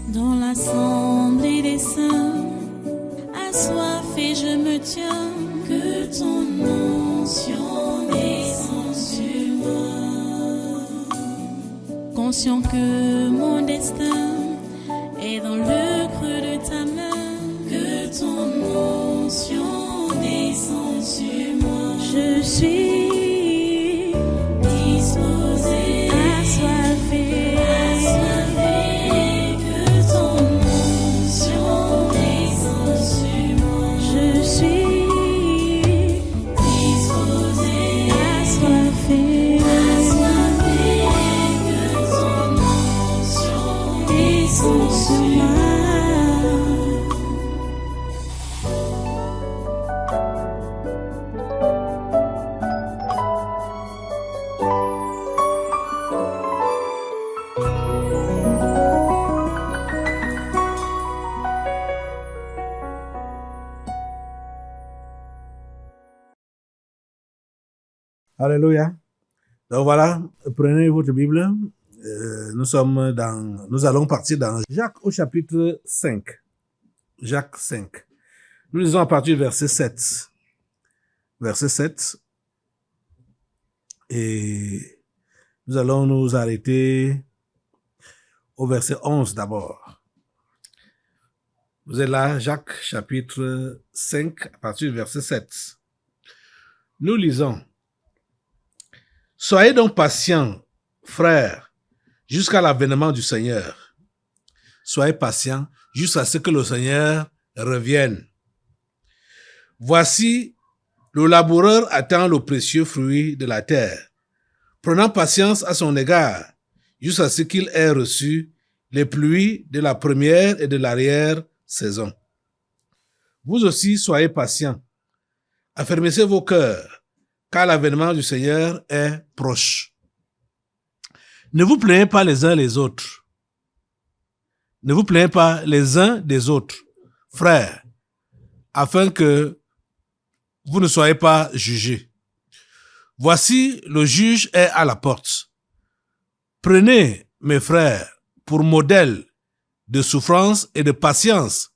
Dans l'assemblée des saints, assoiffé je me tiens, que ton onction descende sur moi. Conscient que mon destin est dans le creux de ta main, que ton onction descende sur moi. Je suis disposé, assoiffé, que ton onction descende sur moi. Je suis disposé, assoiffé, que ton onction descende sur moi. Alléluia. Donc voilà, prenez votre Bible. Nous allons partir dans Jacques au chapitre 5. Jacques 5. Nous lisons à partir du verset 7. Verset 7. Et nous allons nous arrêter au verset 11 d'abord. Vous êtes là, Jacques chapitre 5, à partir du verset 7. Nous lisons. Soyez donc patients, frères, jusqu'à l'avènement du Seigneur. Soyez patients jusqu'à ce que le Seigneur revienne. Voici, le laboureur attend le précieux fruit de la terre, prenant patience à son égard, jusqu'à ce qu'il ait reçu les pluies de la première et de l'arrière-saison. Vous aussi, soyez patients. Affermissez vos cœurs, car l'avènement du Seigneur est proche. Ne vous plaignez pas les uns les autres. Ne vous plaignez pas les uns des autres, frères, afin que vous ne soyez pas jugés. Voici, le juge est à la porte. Prenez, mes frères, pour modèle de souffrance et de patience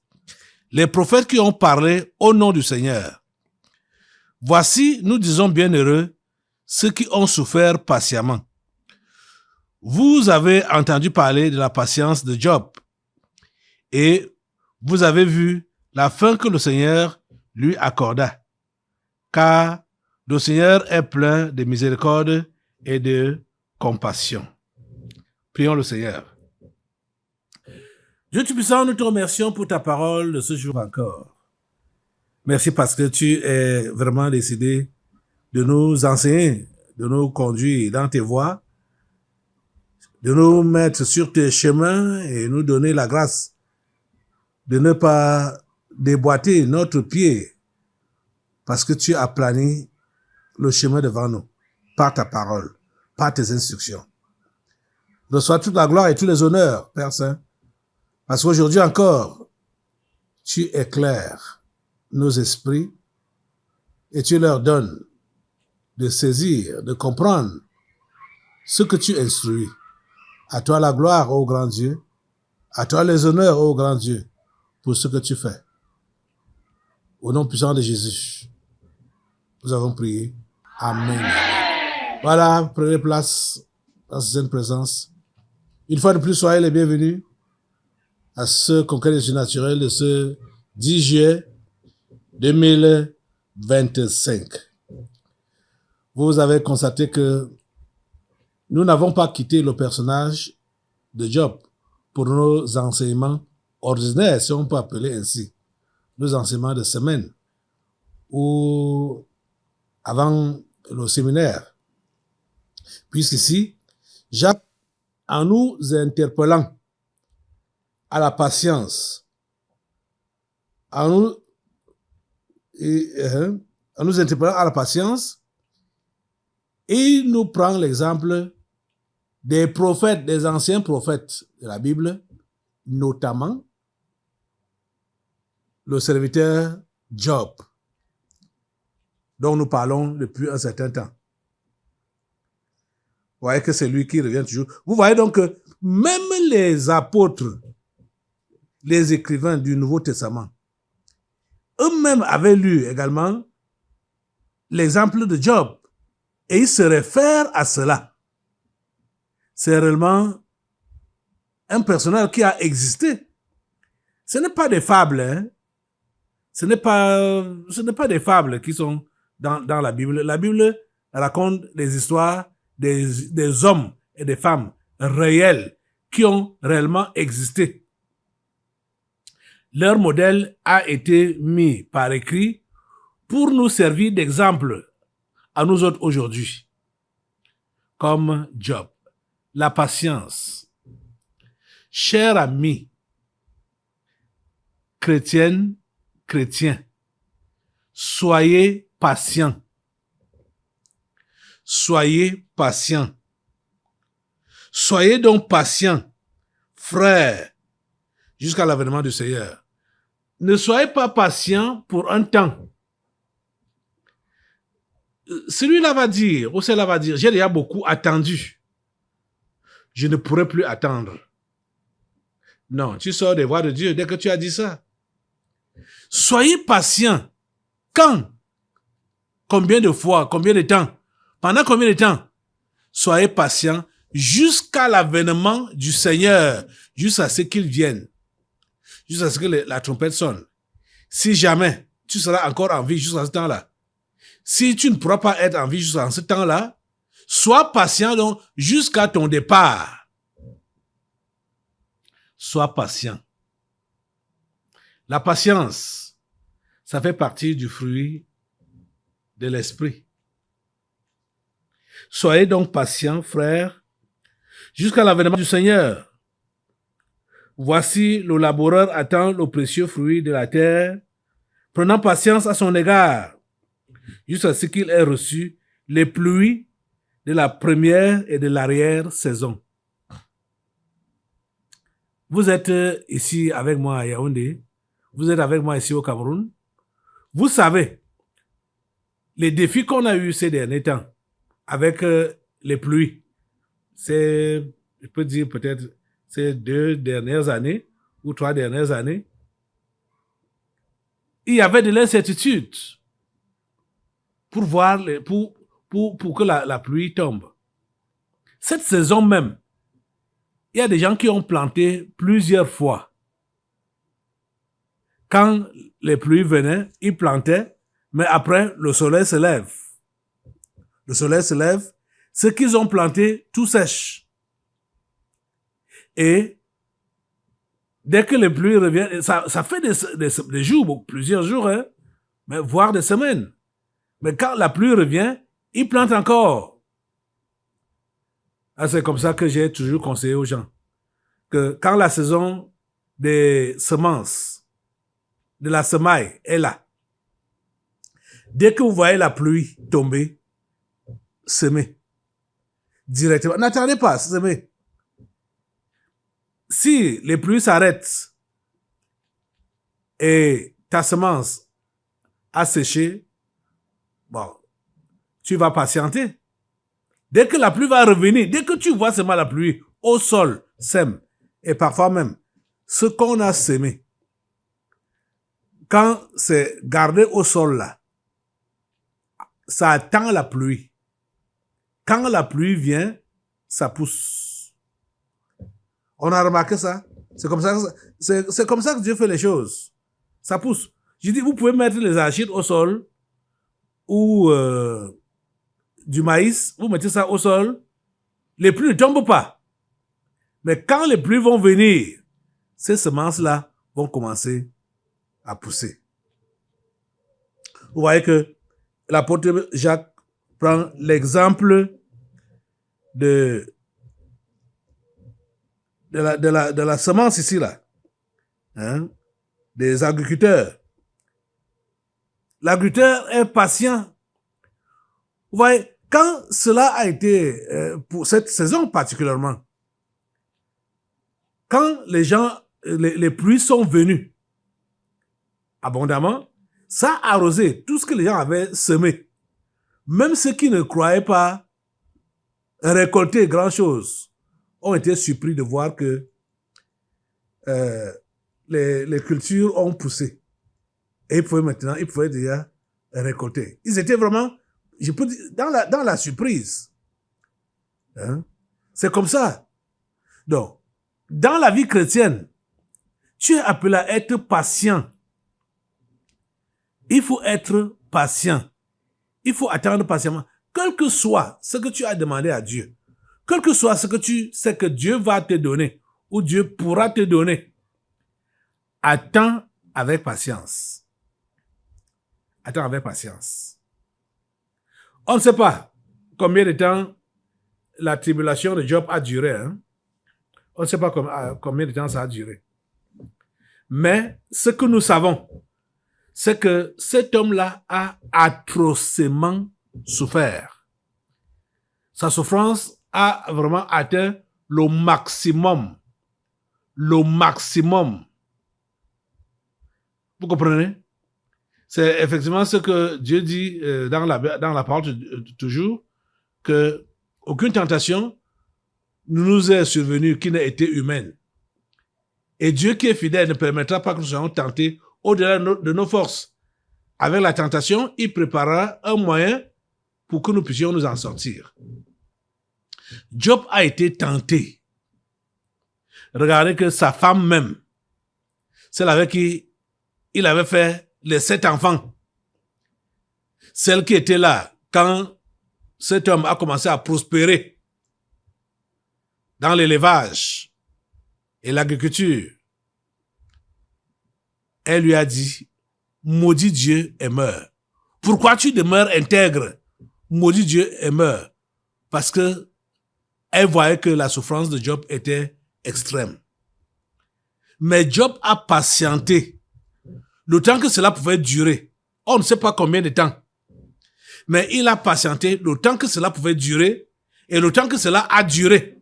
les prophètes qui ont parlé au nom du Seigneur. Voici, nous disons bienheureux ceux qui ont souffert patiemment. Vous avez entendu parler de la patience de Job et vous avez vu la fin que le Seigneur lui accorda, car le Seigneur est plein de miséricorde et de compassion. Prions le Seigneur. Dieu Tout-Puissant, nous te remercions pour ta parole de ce jour encore. Merci parce que tu es vraiment décidé de nous enseigner, de nous conduire dans tes voies, de nous mettre sur tes chemins et nous donner la grâce de ne pas déboîter notre pied parce que tu as plané le chemin devant nous par ta parole, par tes instructions. Reçois toute la gloire et tous les honneurs, Père Saint, parce qu'aujourd'hui encore, tu éclaires nos esprits et tu leur donnes de saisir, de comprendre ce que tu instruis. À toi la gloire, ô grand Dieu. À toi les honneurs, ô grand Dieu, pour ce que tu fais. Au nom puissant de Jésus, nous avons prié. Amen. Voilà, prenez place dans cette présence. Une fois de plus, soyez les bienvenus à ce congrès des naturels de ce 10 juillet 2025. Vous avez constaté que nous n'avons pas quitté le personnage de Job pour nos enseignements ordinaires, si on peut appeler ainsi, nos enseignements de semaine ou avant le séminaire. Puisqu'ici, Jacques, en nous interpellant à la patience, en nous interpellant à la patience, il nous prend l'exemple des prophètes, des anciens prophètes de la Bible, notamment le serviteur Job, dont nous parlons depuis un certain temps. Vous voyez que c'est lui qui revient toujours. Vous voyez donc que même les apôtres les écrivains du Nouveau Testament, eux-mêmes avaient lu également l'exemple de Job et ils se réfèrent à cela. C'est réellement un personnage qui a existé. Ce n'est pas des fables, hein? Ce n'est pas des fables qui sont dans la Bible. La Bible raconte des histoires des hommes et des femmes réels qui ont réellement existé. Leur modèle a été mis par écrit pour nous servir d'exemple à nous autres aujourd'hui. Comme Job, la patience. Chers amis, chrétiennes, chrétiens, soyez patients. Soyez patients. Soyez donc patients, frères, jusqu'à l'avènement du Seigneur. Ne soyez pas patients pour un temps. Celui-là va dire, ou celle-là va dire, j'ai déjà beaucoup attendu. Je ne pourrai plus attendre. Non, tu sors des voies de Dieu dès que tu as dit ça. Soyez patients. Quand? Combien de fois? Combien de temps? Pendant combien de temps? Soyez patients jusqu'à l'avènement du Seigneur, jusqu'à ce qu'il vienne, jusqu'à ce que la trompette sonne. Si jamais tu seras encore en vie jusqu'à ce temps-là, si tu ne pourras pas être en vie jusqu'à ce temps-là, sois patient donc jusqu'à ton départ. Sois patient. La patience, ça fait partie du fruit de l'esprit. Soyez donc patients, frères, jusqu'à l'avènement du Seigneur. Voici, le laboureur attend le précieux fruit de la terre, prenant patience à son égard, jusqu'à ce qu'il ait reçu les pluies de la première et de l'arrière-saison. Vous êtes ici avec moi à Yaoundé, vous êtes avec moi ici au Cameroun. Vous savez, les défis qu'on a eus ces derniers temps, avec les pluies, je peux dire peut-être ces 2 dernières années ou 3 dernières années, il y avait de l'incertitude pour voir pour que la pluie tombe. Cette saison même, il y a des gens qui ont planté plusieurs fois. Quand les pluies venaient, ils plantaient, mais après, le soleil se lève. Le soleil se lève, ce qu'ils ont planté, tout sèche. Et dès que les pluies reviennent, ça fait des jours, plusieurs jours, hein, mais voire des semaines. Mais quand la pluie revient, ils plantent encore. Ah, c'est comme ça que j'ai toujours conseillé aux gens que quand la saison des semences, de la semaille est là, dès que vous voyez la pluie tomber, semez directement. N'attendez pas, semez. Si les pluies s'arrêtent et ta semence a séché, bon, tu vas patienter. Dès que la pluie va revenir, dès que tu vois seulement la pluie au sol, sème, et parfois même ce qu'on a semé, quand c'est gardé au sol là, ça attend la pluie. Quand la pluie vient, ça pousse. On a remarqué ça. C'est comme ça que Dieu fait les choses. Ça pousse. Je dis, vous pouvez mettre les arachides au sol ou du maïs, vous mettez ça au sol, les pluies ne tombent pas. Mais quand les pluies vont venir, ces semences-là vont commencer à pousser. Vous voyez que l'apôtre Jacques prend l'exemple de la semence ici, là, hein, des agriculteurs. L'agriculteur est patient. Vous voyez, quand cela a été, pour cette saison particulièrement, quand les pluies sont venues abondamment, ça a arrosé tout ce que les gens avaient semé. Même ceux qui ne croyaient pas récolter grand chose ont été surpris de voir que les cultures ont poussé. Et ils pouvaient déjà récolter. Ils étaient vraiment, je peux dire, dans la surprise. Hein? C'est comme ça. Donc, dans la vie chrétienne, tu es appelé à être patient. Il faut être patient. Il faut attendre patiemment. Quel que soit ce que tu as demandé à Dieu, quel que soit ce que tu sais que Dieu va te donner, ou Dieu pourra te donner, attends avec patience. Attends avec patience. On ne sait pas combien de temps la tribulation de Job a duré. Hein? On ne sait pas combien de temps ça a duré. Mais ce que nous savons, c'est que cet homme-là a atrocement souffert. Sa souffrance a vraiment atteint le maximum. Le maximum. Vous comprenez? C'est effectivement ce que Dieu dit dans la parole toujours, que aucune tentation ne nous est survenue qui n'ait été humaine. Et Dieu qui est fidèle ne permettra pas que nous soyons tentés au-delà de nos forces. Avec la tentation, il préparera un moyen pour que nous puissions nous en sortir. Job a été tenté. Regardez que sa femme même, celle avec qui il avait fait les 7 enfants, celle qui était là quand cet homme a commencé à prospérer dans l'élevage et l'agriculture, elle lui a dit, maudit Dieu et meurs. Pourquoi tu demeures intègre? Maudit Dieu et meurs. Parce que elle voyait que la souffrance de Job était extrême. Mais Job a patienté le temps que cela pouvait durer. On ne sait pas combien de temps. Mais il a patienté le temps que cela pouvait durer et le temps que cela a duré.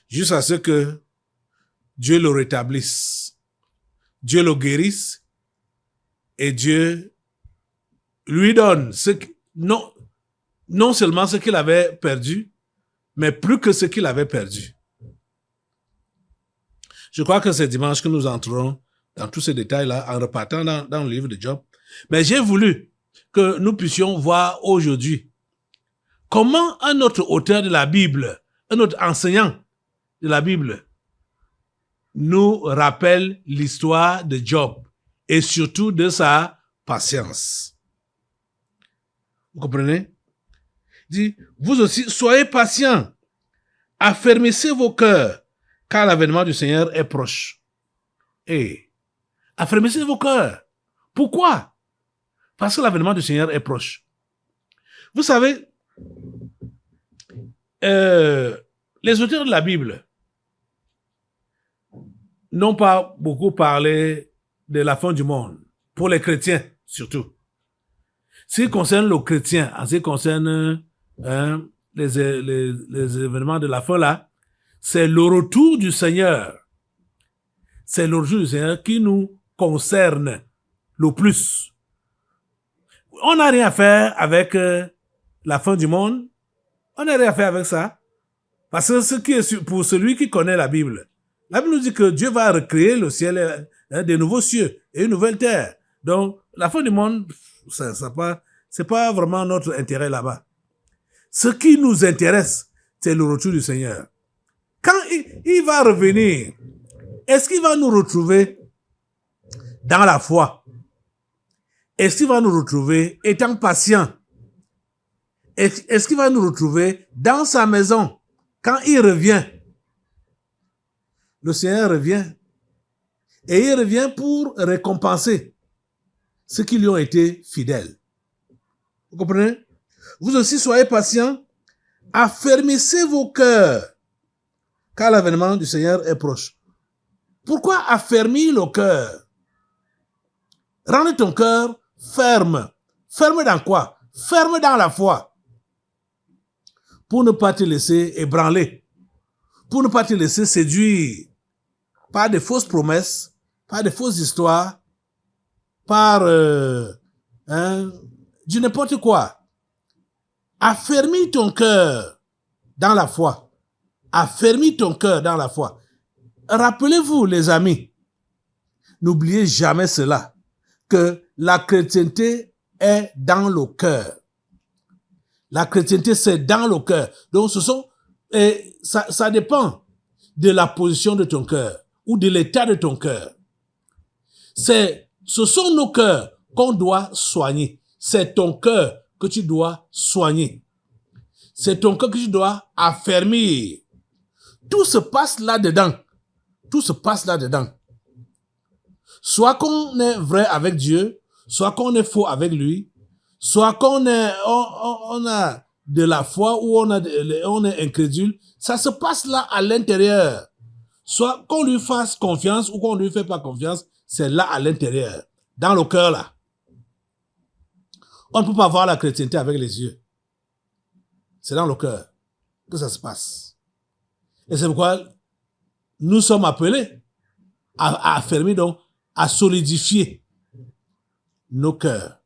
Jusqu'à ce que Dieu le rétablisse. Dieu le guérisse et Dieu lui donne non seulement ce qu'il avait perdu, mais plus que ce qu'il avait perdu. Je crois que c'est dimanche que nous entrerons dans tous ces détails-là en repartant dans le livre de Job. Mais j'ai voulu que nous puissions voir aujourd'hui comment un autre auteur de la Bible, un autre enseignant de la Bible, nous rappelle l'histoire de Job et surtout de sa patience. Vous comprenez? Il dit, vous aussi, soyez patients, affermissez vos cœurs, car l'avènement du Seigneur est proche. Et affermissez vos cœurs. Pourquoi? Parce que l'avènement du Seigneur est proche. Vous savez, les auteurs de la Bible n'ont pas beaucoup parlé de la fin du monde, pour les chrétiens surtout. Ce qui concerne le chrétien, en ce qui concerne les événements de la fin là, c'est le retour du Seigneur. C'est le retour du Seigneur qui nous concerne le plus. On n'a rien à faire avec la fin du monde. On n'a rien à faire avec ça. Parce que ce qui est pour celui qui connaît la Bible nous dit que Dieu va recréer le ciel, des nouveaux cieux et une nouvelle terre. Donc, la fin du monde, c'est pas vraiment notre intérêt là-bas. Ce qui nous intéresse, c'est le retour du Seigneur. Quand il va revenir, est-ce qu'il va nous retrouver dans la foi? Est-ce qu'il va nous retrouver étant patient? Est-ce qu'il va nous retrouver dans sa maison quand il revient? Le Seigneur revient. Et il revient pour récompenser ceux qui lui ont été fidèles. Vous comprenez? Vous aussi soyez patients, affermissez vos cœurs, car l'avènement du Seigneur est proche. Pourquoi affermir le cœur? Rends ton cœur ferme. Ferme dans quoi? Ferme dans la foi. Pour ne pas te laisser ébranler. Pour ne pas te laisser séduire par de fausses promesses, par de fausses histoires, par du n'importe quoi. Affermis ton cœur dans la foi. Affermis ton cœur dans la foi. Rappelez-vous, les amis, N'oubliez jamais cela, que la chrétienté est dans le cœur. La chrétienté, c'est dans le cœur. Donc, ça dépend de la position de ton cœur ou de l'état de ton cœur. Ce sont nos cœurs qu'on doit soigner. C'est ton cœur que tu dois soigner. C'est ton cœur que tu dois affermir. Tout se passe là-dedans. Tout se passe là-dedans. Soit qu'on est vrai avec Dieu, soit qu'on est faux avec lui, soit qu'on on a de la foi ou on est incrédule. Ça se passe là à l'intérieur. Soit qu'on lui fasse confiance ou qu'on ne lui fait pas confiance, c'est là à l'intérieur, dans le cœur là. On ne peut pas voir la chrétienté avec les yeux. C'est dans le cœur que ça se passe. Et c'est pourquoi nous sommes appelés à affermir, donc, à solidifier nos cœurs.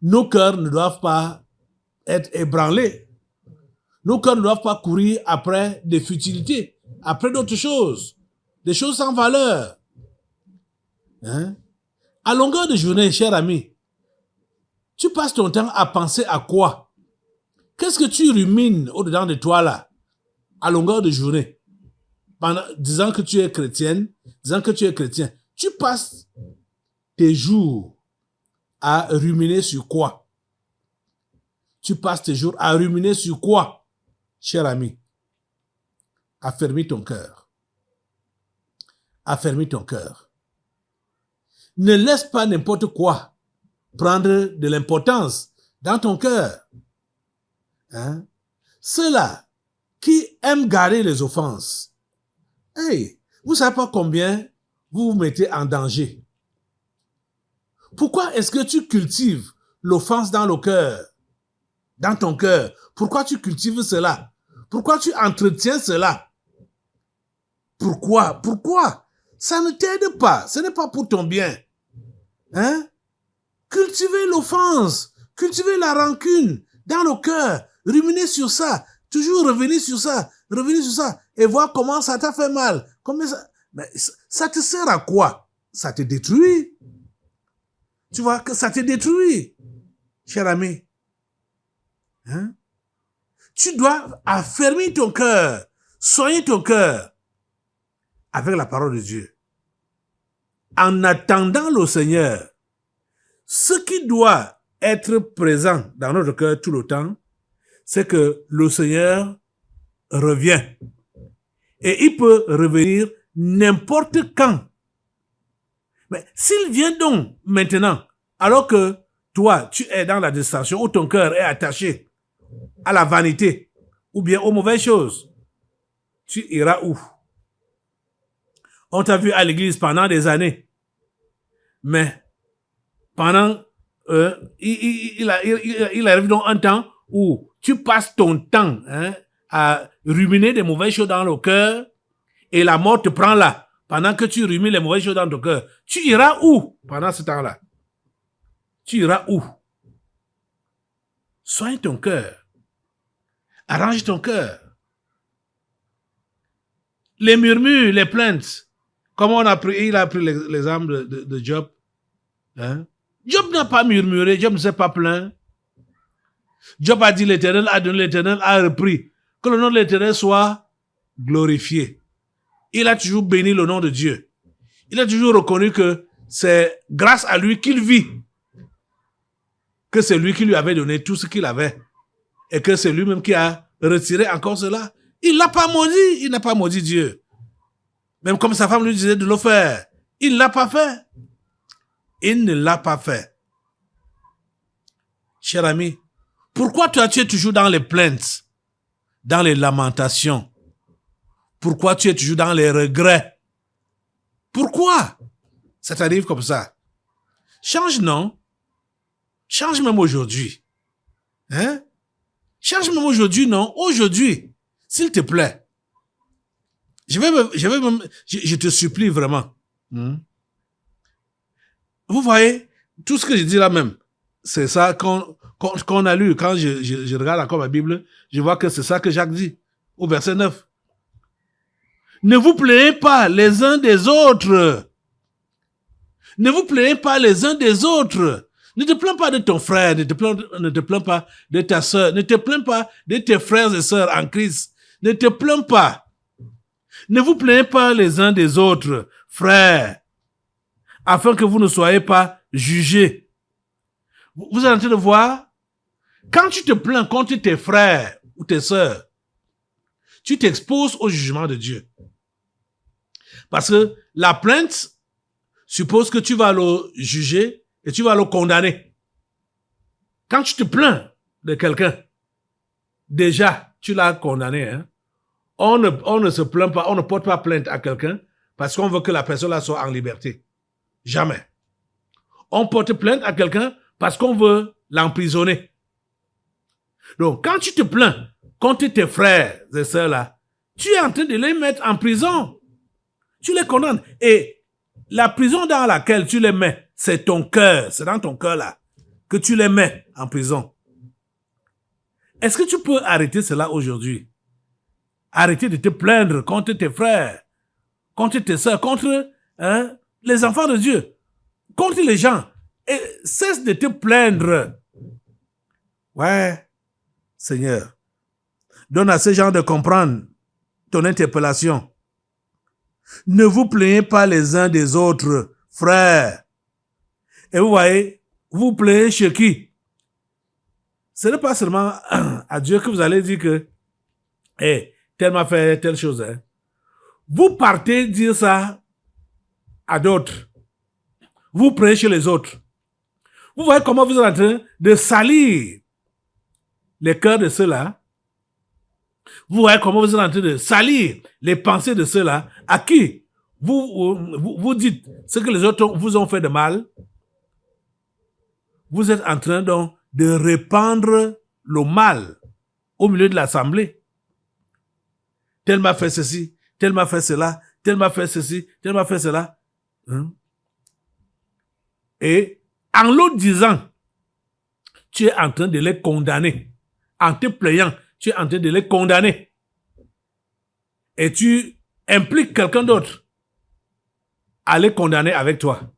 Nos cœurs ne doivent pas être ébranlés. Nos cœurs ne doivent pas courir après des futilités, après d'autres choses, des choses sans valeur. Hein? À longueur de journée, cher ami, tu passes ton temps à penser à quoi? Qu'est-ce que tu rumines au-dedans de toi là, à longueur de journée? Disant que tu es chrétienne, disant que tu es chrétien, tu passes tes jours à ruminer sur quoi? Tu passes tes jours à ruminer sur quoi, cher ami? Affermis ton cœur. Affermis ton cœur. Ne laisse pas n'importe quoi prendre de l'importance dans ton cœur. Hein? Ceux-là qui aiment garder les offenses, hey, vous ne savez pas combien vous vous mettez en danger. Pourquoi est-ce que tu cultives l'offense dans le cœur, dans ton cœur? Pourquoi tu cultives cela? Pourquoi tu entretiens cela? Pourquoi? Ça ne t'aide pas. Ce n'est pas pour ton bien. Hein? Cultivez l'offense, cultivez la rancune dans le cœur, ruminez sur ça, toujours revenir sur ça, et voir comment ça t'a fait mal. Mais ça te sert à quoi? Ça te détruit. Tu vois que ça te détruit, cher ami. Hein? Tu dois affermir ton cœur, soigner ton cœur avec la parole de Dieu. En attendant le Seigneur, ce qui doit être présent dans notre cœur tout le temps, c'est que le Seigneur revient. Et il peut revenir n'importe quand. Mais s'il vient donc maintenant, alors que toi, tu es dans la distraction, où ton cœur est attaché à la vanité, ou bien aux mauvaises choses, tu iras où? On t'a vu à l'église pendant des années, mais pendant, il arrive donc un temps où tu passes ton temps à ruminer des mauvaises choses dans le cœur et la mort te prend là. Pendant que tu rumines les mauvaises choses dans ton cœur, tu iras où pendant ce temps-là? Tu iras où? Soigne ton cœur. Arrange ton cœur. Les murmures, les plaintes, comme il a pris l'exemple de Job. Hein? Job n'a pas murmuré, Job ne s'est pas plaint. Job a dit l'Éternel a donné, l'Éternel a repris. Que le nom de l'Éternel soit glorifié. Il a toujours béni le nom de Dieu. Il a toujours reconnu que c'est grâce à lui qu'il vit. Que c'est lui qui lui avait donné tout ce qu'il avait. Et que c'est lui-même qui a retiré encore cela. Il l'a pas maudit. Il n'a pas maudit Dieu. Même comme sa femme lui disait de le faire. Il ne l'a pas fait. Il ne l'a pas fait. Cher ami, pourquoi toi tu es toujours dans les plaintes, dans les lamentations? Pourquoi tu es toujours dans les regrets? Pourquoi ça t'arrive comme ça? Change, non? Change même aujourd'hui. Hein? Change même aujourd'hui, non? Aujourd'hui, s'il te plaît. Je te supplie vraiment. Vous voyez, tout ce que je dis là même, c'est ça qu'on a lu. Quand je regarde encore ma Bible, je vois que c'est ça que Jacques dit, au verset 9. Ne vous plaignez pas les uns des autres. Ne vous plaignez pas les uns des autres. Ne te plains pas de ton frère, ne te plains pas de ta sœur, ne te plains pas de tes frères et sœurs en Christ. Ne te plains pas. Ne vous plaignez pas les uns des autres, frères, afin que vous ne soyez pas jugés. Vous êtes en train de voir, quand tu te plains contre tes frères ou tes sœurs, tu t'exposes au jugement de Dieu. Parce que la plainte suppose que tu vas le juger et tu vas le condamner. Quand tu te plains de quelqu'un, déjà, tu l'as condamné. Hein? On ne se plaint pas, on ne porte pas plainte à quelqu'un parce qu'on veut que la personne là soit en liberté. Jamais. On porte plainte à quelqu'un parce qu'on veut l'emprisonner. Donc, quand tu te plains contre tes frères et sœurs là, tu es en train de les mettre en prison. Tu les condamnes. Et la prison dans laquelle tu les mets, c'est ton cœur. C'est dans ton cœur là que tu les mets en prison. Est-ce que tu peux arrêter cela aujourd'hui? Arrêter de te plaindre contre tes frères, contre tes sœurs, contre les enfants de Dieu, contre les gens. Et cesse de te plaindre. Ouais, Seigneur, donne à ces gens de comprendre ton interpellation. Ne vous plaignez pas les uns des autres, frères. Et vous voyez, vous plaignez chez qui? Ce n'est pas seulement à Dieu que vous allez dire que, tel m'a fait telle chose. Hein. Vous partez dire ça à d'autres. Vous priez chez les autres. Vous voyez comment vous êtes en train de salir les cœurs de ceux-là. Vous voyez comment vous êtes en train de salir les pensées de ceux-là à qui vous dites ce que les autres vous ont fait de mal. Vous êtes en train donc de répandre le mal au milieu de l'assemblée. Tel m'a fait ceci, tel m'a fait cela, tel m'a fait ceci, tel m'a fait cela. Hein? Et en le disant, tu es en train de les condamner. En te plaignant, tu es en train de les condamner. Et tu impliques quelqu'un d'autre à les condamner avec toi.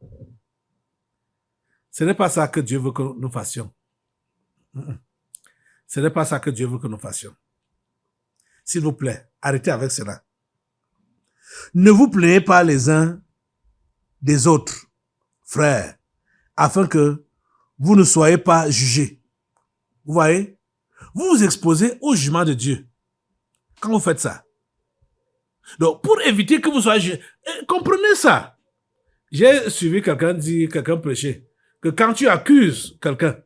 Ce n'est pas ça que Dieu veut que nous fassions. Ce n'est pas ça que Dieu veut que nous fassions. S'il vous plaît, arrêtez avec cela. Ne vous plaignez pas les uns des autres, frères, afin que vous ne soyez pas jugés. Vous voyez? Vous vous exposez au jugement de Dieu quand vous faites ça. Donc, pour éviter que vous soyez jugés, comprenez ça. J'ai suivi quelqu'un prêcher que quand tu accuses quelqu'un,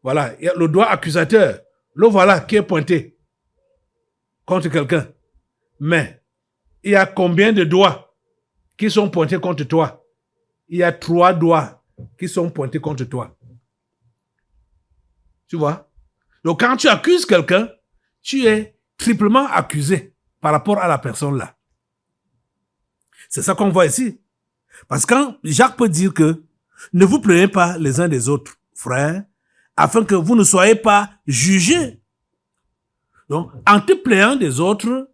voilà, il y a le doigt accusateur, le voilà qui est pointé contre quelqu'un. Mais il y a combien de doigts qui sont pointés contre toi? Il y a 3 doigts qui sont pointés contre toi. Tu vois? Donc quand tu accuses quelqu'un, tu es triplement accusé par rapport à la personne là. C'est ça qu'on voit ici. Parce que quand Jacques peut dire que ne vous plaignez pas les uns des autres, frères, afin que vous ne soyez pas jugés. Donc, en te plaignant des autres,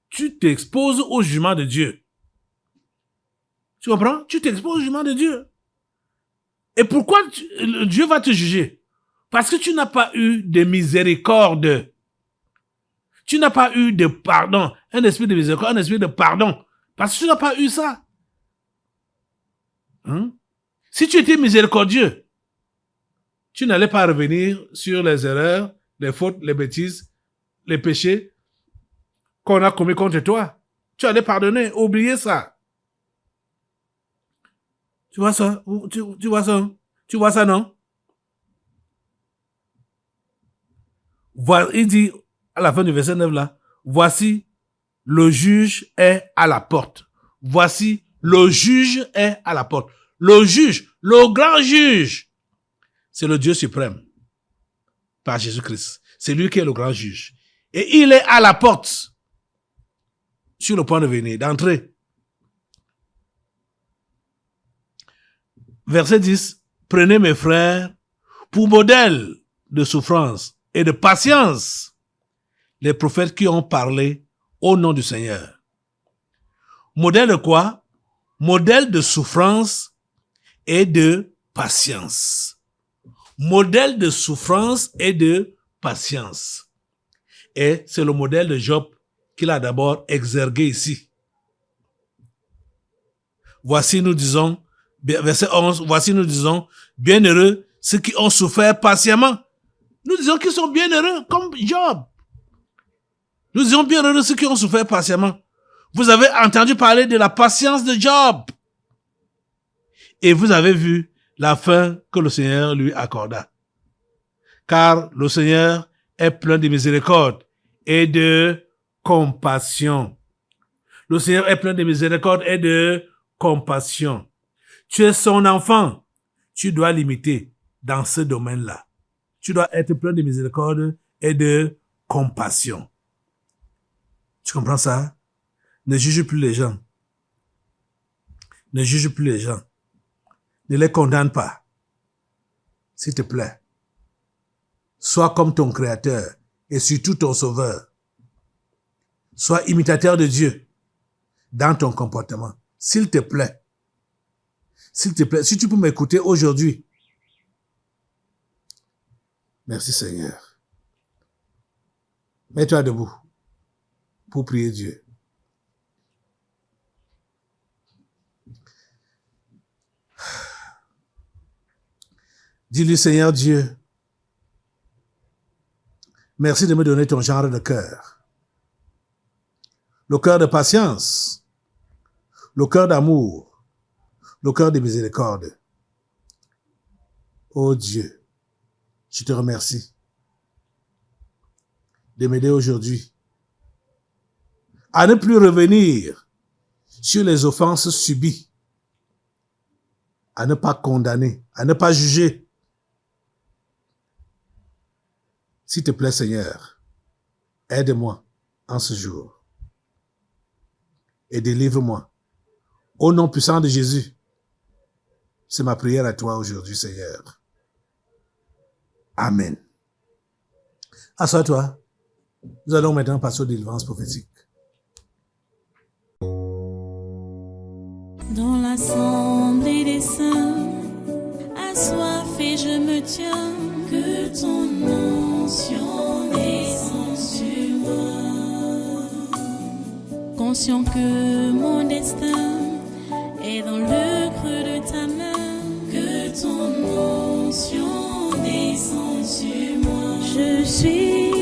tu t'exposes au jugement de Dieu. Tu comprends? Tu t'exposes au jugement de Dieu. Et pourquoi Dieu va te juger? Parce que tu n'as pas eu de miséricorde. Tu n'as pas eu de pardon. Un esprit de miséricorde, un esprit de pardon. Parce que tu n'as pas eu ça. Hein? Si tu étais miséricordieux, tu n'allais pas revenir sur les erreurs, les fautes, les bêtises, les péchés qu'on a commis contre toi. Tu allais pardonner, oublier ça. Tu vois ça? Tu vois ça? Tu vois ça, non? Il dit à la fin du verset 9 là, voici, le juge est à la porte. Voici, le juge est à la porte. Le juge, le grand juge, c'est le Dieu suprême, par Jésus-Christ. C'est lui qui est le grand juge. Et il est à la porte, sur le point de venir, d'entrer. Verset 10, prenez mes frères pour modèle de souffrance et de patience les prophètes qui ont parlé au nom du Seigneur. Modèle de quoi? modèle de souffrance et de patience. Modèle de souffrance et de patience. Et c'est le modèle de Job qu'il a d'abord exergué ici. Voici, nous disons, verset 11, voici, nous disons, bienheureux ceux qui ont souffert patiemment. Nous disons qu'ils sont bienheureux, comme Job. Nous disons bienheureux ceux qui ont souffert patiemment. Vous avez entendu parler de la patience de Job. Et vous avez vu la fin que le Seigneur lui accorda. Car le Seigneur est plein de miséricorde et de compassion. Le Seigneur est plein de miséricorde et de compassion. Tu es son enfant. Tu dois l'imiter dans ce domaine-là. Tu dois être plein de miséricorde et de compassion. Tu comprends ça? Ne juge plus les gens. Ne juge plus les gens. Ne les condamne pas. S'il te plaît. Sois comme ton Créateur et surtout ton Sauveur. Sois imitateur de Dieu dans ton comportement. S'il te plaît. S'il te plaît, si tu peux m'écouter aujourd'hui. Merci Seigneur. Mets-toi debout pour prier Dieu. Dis-lui, Seigneur Dieu, merci de me donner ton genre de cœur. Le cœur de patience, le cœur d'amour, le cœur de miséricorde. Oh Dieu, je te remercie de m'aider aujourd'hui à ne plus revenir sur les offenses subies, à ne pas condamner, à ne pas juger. S'il te plaît, Seigneur, aide-moi en ce jour et délivre-moi. Au nom puissant de Jésus, c'est ma prière à toi aujourd'hui, Seigneur. Amen. Assois-toi. Nous allons maintenant passer aux délivrances prophétiques. Dans l'assemblée des saints, assoiffé je me tiens, que ton onction descende sur moi. Conscient que mon destin est dans le creux de ta main, que ton onction descende sur moi. Je suis